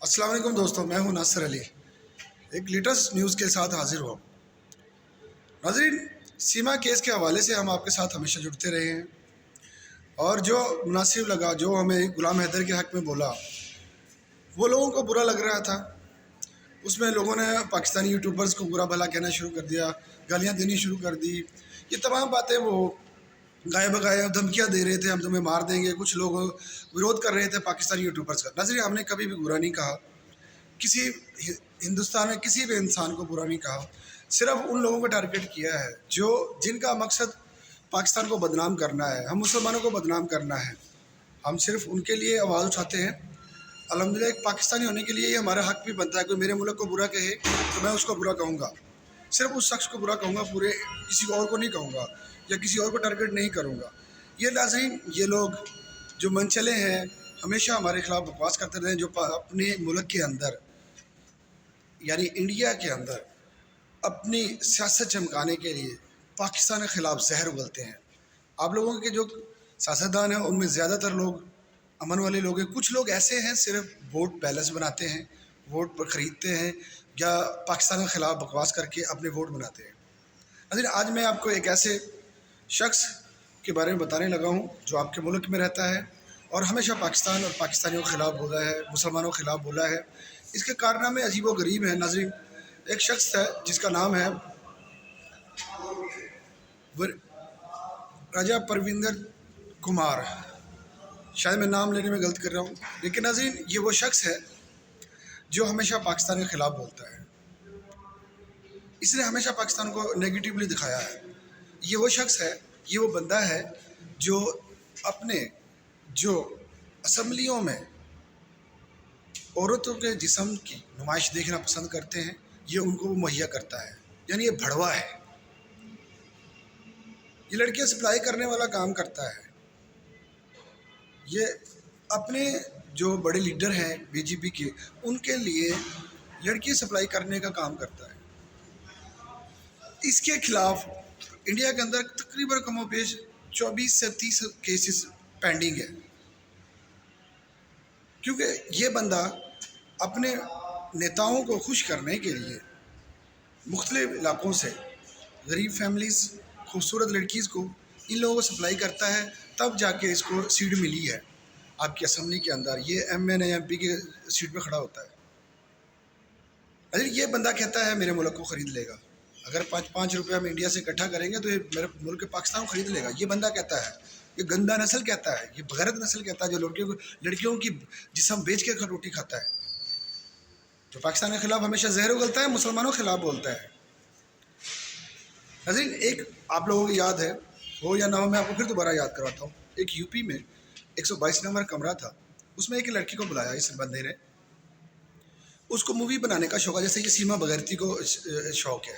السلام علیکم دوستوں، میں ہوں ناصر علی، ایک لیٹسٹ نیوز کے ساتھ حاضر ہوا. ناظرین، سیما کیس کے حوالے سے ہم آپ کے ساتھ ہمیشہ جڑتے رہے ہیں، اور جو مناسب لگا، جو ہمیں غلام حیدر کے حق میں بولا، وہ لوگوں کو برا لگ رہا تھا. اس میں لوگوں نے پاکستانی یوٹیوبرز کو برا بھلا کہنا شروع کر دیا، گالیاں دینی شروع کر دی. یہ تمام باتیں وہ گائے بگائے دھمکیاں دے رہے تھے، ہم تمہیں مار دیں گے. کچھ لوگ ورود کر رہے تھے پاکستانی یوٹیوبرز کا. ناظرین، ہم نے کبھی بھی برا نہیں کہا، کسی ہندوستان میں کسی بھی انسان کو برا نہیں کہا. صرف ان لوگوں کو ٹارگیٹ کیا ہے جن کا مقصد پاکستان کو بدنام کرنا ہے، ہم مسلمانوں کو بدنام کرنا ہے. ہم صرف ان کے لیے آواز اٹھاتے ہیں. الحمدللہ ایک پاکستانی ہونے کے لیے یہ ہمارا حق بھی بنتا ہے. کوئی میرے ملک کو برا کہے تو میں اس کو برا کہوں گا، صرف اس شخص کو برا کہوں گا، پورے کسی اور کو نہیں کہوں گا، یا کسی اور کو ٹارگیٹ نہیں کروں گا. یہ ناظرین، یہ لوگ جو منچلے ہیں، ہمیشہ ہمارے خلاف بکواس کرتے رہے ہیں، جو اپنے ملک کے اندر یعنی انڈیا کے اندر اپنی سیاست چمکانے کے لیے پاکستان کے خلاف زہر اگلتے ہیں. آپ لوگوں کے جو سیاستدان ہیں ان میں زیادہ تر لوگ امن والے لوگ ہیں. کچھ لوگ ایسے ہیں صرف ووٹ بیلنس بناتے ہیں، ووٹ پر خریدتے ہیں، یا پاکستان کے خلاف بکواس کر کے اپنے ووٹ بناتے ہیں. ناظرین، آج میں آپ کو ایک ایسے شخص کے بارے میں بتانے لگا ہوں جو آپ کے ملک میں رہتا ہے اور ہمیشہ پاکستان اور پاکستانیوں کے خلاف بولا ہے، مسلمانوں کے خلاف بولا ہے. اس کے کارنامے عجیب و غریب ہیں. ناظرین، ایک شخص ہے جس کا نام ہے راجہ پرویندر کمار. شاید میں نام لینے میں غلط کر رہا ہوں، لیکن ناظرین، یہ وہ شخص ہے جو ہمیشہ پاکستان کے خلاف بولتا ہے. اس نے ہمیشہ پاکستان کو نیگیٹیولی دکھایا ہے. یہ وہ شخص ہے، یہ وہ بندہ ہے جو اپنے جو اسمبلیوں میں عورتوں کے جسم کی نمائش دیکھنا پسند کرتے ہیں، یہ ان کو مہیا کرتا ہے. یعنی یہ بھڑوا ہے، یہ لڑکیاں سپلائی کرنے والا کام کرتا ہے. یہ اپنے جو بڑے لیڈر ہیں بی جے پی کے، ان کے لیے لڑکی سپلائی کرنے کا کام کرتا ہے. اس کے خلاف انڈیا کے اندر تقریباً کم و بیش 24 سے 30 کیسز پینڈنگ ہے، کیونکہ یہ بندہ اپنے نیتاؤں کو خوش کرنے کے لیے مختلف علاقوں سے غریب فیملیز، خوبصورت لڑکیز کو، ان لوگوں کو سپلائی کرتا ہے. تب جا کے اس کو سیٹ ملی ہے آپ کی اسمبلی کے اندر. یہ M N A M P کے سیٹ پہ کھڑا ہوتا ہے. اگر یہ بندہ کہتا ہے میرے ملک کو خرید لے گا، اگر 5 روپے ہم انڈیا سے اکٹھا کریں گے تو یہ میرے ملک پاکستان کو خرید لے گا. یہ بندہ کہتا ہے، یہ گندا نسل کہتا ہے، یہ بغیرت نسل کہتا ہے، جو لڑکیوں کی جسم بیچ کے روٹی کھاتا ہے، جو پاکستان کے خلاف ہمیشہ زہر اگلتا ہے، مسلمانوں کے خلاف بولتا ہے. ناظرین، ایک آپ لوگوں کو یاد ہے ہو یا نہ ہو، میں آپ کو پھر دوبارہ یاد کرواتا ہوں. ایک یو پی میں 122 نمبر کمرہ تھا، اس میں ایک لڑکی کو بلایا اس بندے نے. اس کو مووی بنانے کا شوق ہے، جیسے کہ سیما بغیرتی کو شوق ہے.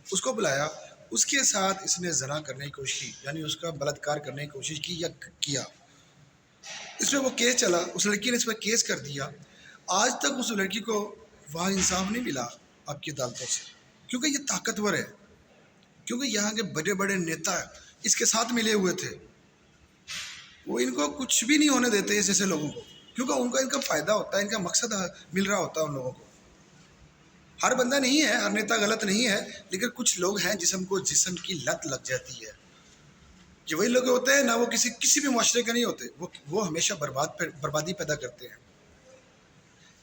اس کو بلایا، اس کے ساتھ اس نے زنا کرنے کی کوشش کی، یعنی اس کا بلاత్కాر کرنے کی کوشش کی یا کیا. اس میں وہ کیس چلا، اس لڑکی نے اس پر کیس کر دیا. آج تک اس لڑکی کو وہاں انصاف نہیں ملا آپ کی عدالتوں سے، کیونکہ یہ طاقتور ہے، کیونکہ یہاں کے بڑے بڑے نیتا اس کے ساتھ ملے ہوئے تھے. وہ ان کو کچھ بھی نہیں ہونے دیتے اس جیسے لوگوں کو، کیونکہ ان کو ان کا فائدہ ہوتا ہے، ان کا مقصد مل رہا ہوتا ہے ان لوگوں کو. ہر بندہ نہیں ہے، ہر نیتا غلط نہیں ہے، لیکن کچھ لوگ ہیں جسم کی لت لگ جاتی ہے. یہ وہی لوگ ہوتے ہیں، نہ وہ کسی بھی معاشرے کے نہیں ہوتے، وہ ہمیشہ بربادی پیدا کرتے ہیں.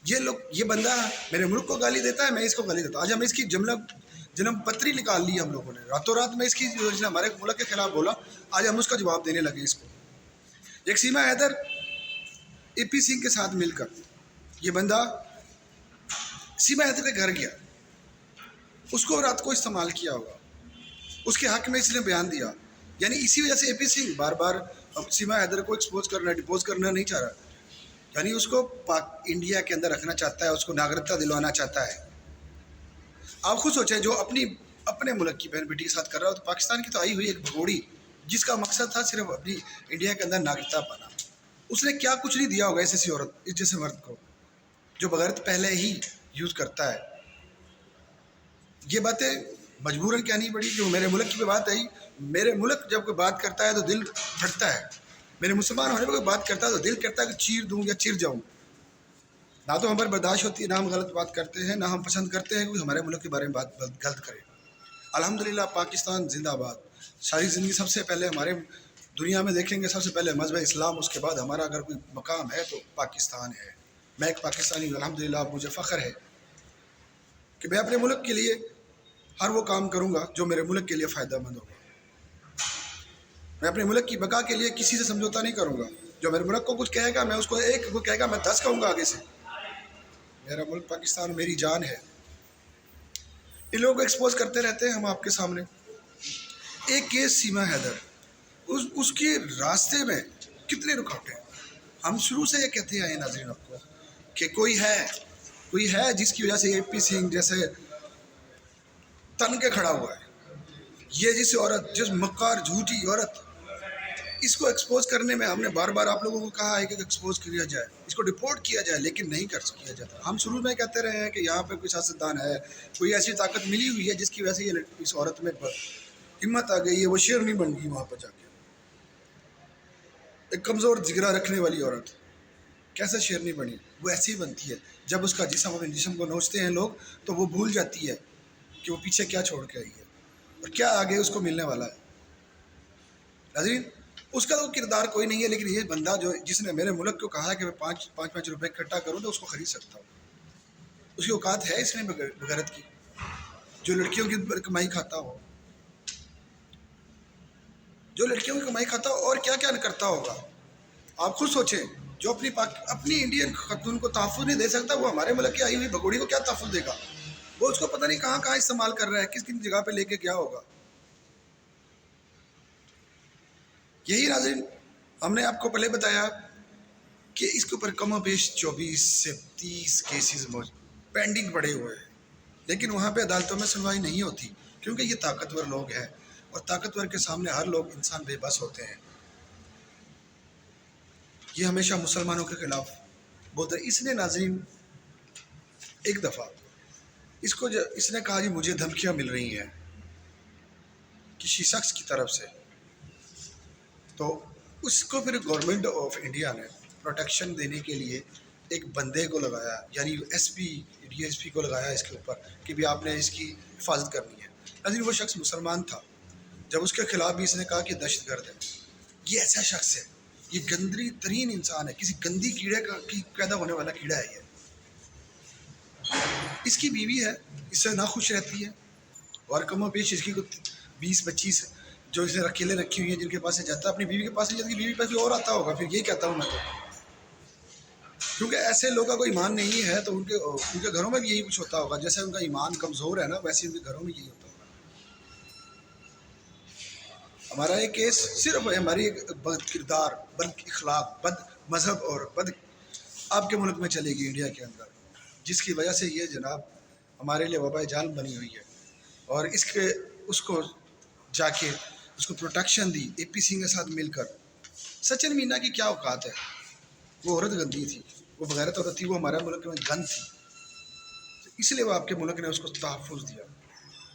یہ بندہ میرے ملک کو گالی دیتا ہے، میں اس کو گالی دیتا ہوں. آج ہم اس کی جنم پتری نکال لی ہم لوگوں نے، راتوں رات میں اس کی ہمارے ملک کے خلاف بولا، آج ہم اس کا جواب دینے لگے اس کو. ایک سیما حیدر اے پی سنگھ کے ساتھ مل کر یہ بندہ سیما حیدر کے گھر گیا، اس کو رات کو استعمال کیا ہوگا، اس کے حق میں اس نے بیان دیا. یعنی اسی وجہ سے اے پی سنگھ بار بار سیما حیدر کو ڈپوز کرنا نہیں چاہ رہا. یعنی اس کو انڈیا کے اندر رکھنا چاہتا ہے، اس کو ناگرکتا دلوانا چاہتا ہے. آپ خود سوچیں، جو اپنے ملک کی بہن بیٹی کے ساتھ کر رہا ہو، تو پاکستان کی تو آئی ہوئی ایک بھگوڑی جس کا مقصد تھا صرف اپنی انڈیا کے اندر ناگرکتا پانا. اس نے کیا کچھ نہیں دیا ہوگا ایسی عورت، اس جیسے مرد کو جو بغیرت پہلے ہی یوز کرتا ہے. یہ باتیں مجبوراً کہنی پڑی. جو میرے ملک کی بات آئی، میرے ملک جب کوئی بات کرتا ہے تو دل پھٹتا ہے. میرے مسلمان ہونے پر کوئی بات کرتا ہے تو دل کرتا ہے کہ چیر دوں یا چر جاؤں. نہ تو ہم پر برداشت ہوتی ہے، نہ ہم غلط بات کرتے ہیں، نہ ہم پسند کرتے ہیں کوئی ہمارے ملک کے بارے میں بات غلط کرے۔ الحمدللہ پاکستان زندہ باد۔ ساری زندگی سب سے پہلے ہمارے دنیا میں دیکھیں گے سب سے پہلے مذہب اسلام، اس کے بعد ہمارا اگر کوئی مقام ہے تو پاکستان ہے۔ میں ایک پاکستانی ہوں، الحمدللہ مجھے فخر ہے کہ میں اپنے ملک کے لیے ہر وہ کام کروں گا جو میرے ملک کے لیے فائدہ مند ہوگا۔ میں اپنے ملک کی بقا کے لیے کسی سے سمجھوتا نہیں کروں گا۔ جو میرے ملک کو کچھ کہے گا میں اس کو ایک وہ کہے گا میں 10 کہوں گا آگے سے۔ میرا ملک پاکستان میری جان ہے۔ ان لوگوں کو ایکسپوز کرتے رہتے ہیں ہم آپ کے سامنے۔ ایک کیس سیما حیدر، اس کے راستے میں کتنے رکاوٹیں ہیں۔ ہم شروع سے یہ کہتے آئے ہیں ناظرین آپ کو کہ کوئی ہے جس کی وجہ سے اے پی سنگھ جیسے تن کے کھڑا ہوا ہے۔ یہ جس عورت، جس مکار جھوٹی عورت، اس کو ایکسپوز کرنے میں ہم نے بار بار آپ لوگوں کو کہا ہے کہ ایکسپوز کیا جائے، اس کو ڈپورٹ کیا جائے، لیکن نہیں کیا جاتا۔ ہم شروع میں کہتے رہے ہیں کہ یہاں پہ کوئی سیاستدان ہے، کوئی ایسی طاقت ملی ہوئی ہے جس کی وجہ سے یہ اس عورت میں ہمت آ گئی ہے، وہ شیرنی بن گئی وہاں پہ جا کے۔ ایک کمزور جگرا رکھنے والی عورت کیسے شیرنی بنی؟ وہ ایسی ہی بنتی ہے جب اس کا جسم، اپنے جسم کو نوچتے ہیں لوگ تو وہ بھول جاتی ہے کہ وہ پیچھے کیا چھوڑ کے آئی ہے اور کیا آگے اس کو ملنے والا ہے۔ ناظرین، اس کا تو کردار کوئی نہیں ہے، لیکن یہ بندہ جس نے میرے ملک کو کہا ہے کہ میں 5 روپے اکٹھا کروں تو اس کو خرید سکتا ہوں۔ اس کی اوقات ہے اس نے بغیرت کی، جو لڑکیوں کی کمائی کھاتا ہو، اور کیا کیا کرتا ہوگا۔ آپ خود سوچیں، جو اپنی انڈین خاتون کو تحفظ نہیں دے سکتا، وہ ہمارے ملک کی آئی ہوئی بگوڑی کو کیا تحفظ دے گا؟ وہ اس کو پتہ نہیں کہاں استعمال کر رہا ہے، کس جگہ پہ لے کے کیا ہوگا۔ یہی ناظرین ہم نے آپ کو پہلے بتایا کہ اس کے اوپر کم و بیش 24 سے 30 کیسز پینڈنگ پڑے ہوئے ہیں، لیکن وہاں پہ عدالتوں میں سنوائی نہیں ہوتی کیونکہ یہ طاقتور لوگ ہیں اور طاقتور کے سامنے ہر لوگ انسان بے بس ہوتے ہیں۔ یہ ہمیشہ مسلمانوں کے خلاف بولتے ہیں۔ اس نے ناظرین ایک دفعہ اس نے کہا جی مجھے دھمکیاں مل رہی ہیں کسی شخص کی طرف سے، تو اس کو پھر گورنمنٹ آف انڈیا نے پروٹیکشن دینے کے لیے ایک بندے کو لگایا، یعنی S P D S P کو لگایا اس کے اوپر کہ بھی آپ نے اس کی حفاظت کرنی ہے۔ ناظرین وہ شخص مسلمان تھا، جب اس کے خلاف بھی اس نے کہا کہ دہشت گرد ہے۔ یہ ایسا شخص ہے، یہ گندی ترین انسان ہے، کسی گندی کیڑے کی پیدا ہونے والا کیڑا ہے یہ۔ اس کی بیوی ہے، اس سے ناخوش رہتی ہے اور کم و بیش اس کی 20-25 جو اس نے اکیلے رکھی ہوئی ہیں، جن کے پاس سے جاتا ہے اپنی بیوی کے پاس سے جاتا ہے، بیوی کے پاس بھی اور آتا ہوگا، پھر یہی کہتا ہوں میں تو، کیونکہ ایسے لوگوں کا کوئی ایمان نہیں ہے تو ان کے گھروں میں بھی یہی کچھ ہوتا ہوگا۔ جیسے ان کا ایمان کمزور ہے نا، ویسے ان کے گھروں میں یہی ہوتا ہوگا۔ ہمارا یہ کیس صرف ہماری ایک بد کردار، بد اخلاق، بد مذہب اور بد آپ کے ملک میں چلے گی انڈیا کے اندر، جس کی وجہ سے یہ جناب ہمارے لیے وبائے جان بنی ہوئی ہے۔ اور اس کو جا کے اس کو پروٹیکشن دی اے پی سنگھ کے ساتھ مل کر۔ سچن مینا کی کیا اوقات ہے؟ وہ عورت گندی تھی، وہ بغیرت عورت تھی، وہ ہمارے ملک میں گند تھی، اس لیے وہ آپ کے ملک نے اس کو تحفظ دیا۔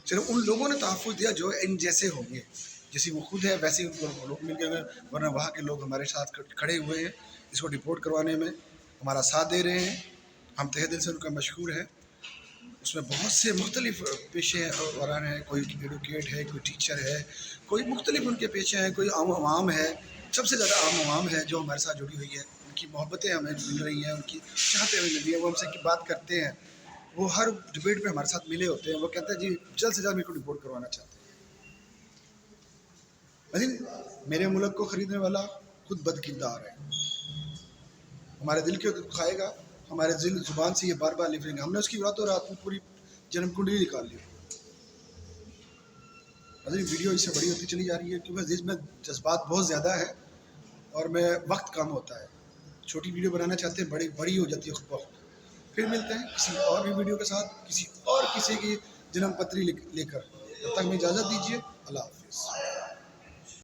صرف ان لوگوں نے تحفظ دیا جو ان جیسے ہوں گے، جیسے وہ خود ہے ویسے ہی ان کو لوگ مل گئے، ورنہ وہاں کے لوگ ہمارے ساتھ کھڑے ہوئے ہیں، اس کو ڈپورٹ کروانے میں ہمارا ساتھ دے رہے ہیں۔ ہم تہہ دل سے ان کا مشکور ہیں۔ اس میں بہت سے مختلف پیشے وران ہیں، کوئی ایڈوکیٹ ہے، کوئی ٹیچر ہے، کوئی مختلف ان کے پیشے ہیں، کوئی عوام ہے، سب سے زیادہ عوام ہے جو ہمارے ساتھ جڑی ہوئی ہے۔ ان کی محبتیں ہمیں مل رہی ہیں، ان کی چاہتیں ہمیں مل رہی ہیں، وہ ہم سے کی بات کرتے ہیں، وہ ہر ڈبیٹ میں ہمارے ساتھ ملے ہوتے ہیں، وہ کہتے ہیں جی جلد سے جلد میرے کو ڈپورٹ کروانا چاہتے ہیں۔ لیکن میرے ملک کو خریدنے والا خود بد کردار ہے، ہمارے دل کے کھائے گا، ہمارے زبان سے یہ بار بار لکھ لیں گے۔ ہم نے اس کی راتوں رات میں پوری جنم کنڈلی نکال لی۔ ویڈیو اس سے بڑی ہوتی چلی جا رہی ہے کیونکہ اس میں جذبات بہت زیادہ ہے اور میں وقت کم ہوتا ہے۔ چھوٹی ویڈیو بنانا چاہتے ہیں، بڑی ہو جاتی ہے خود بخود۔ پھر ملتے ہیں کسی اور بھی ویڈیو کے ساتھ، کسی کی جنم پتری لے کر۔ تب تک میں اجازت دیجیے، اللہ حافظ۔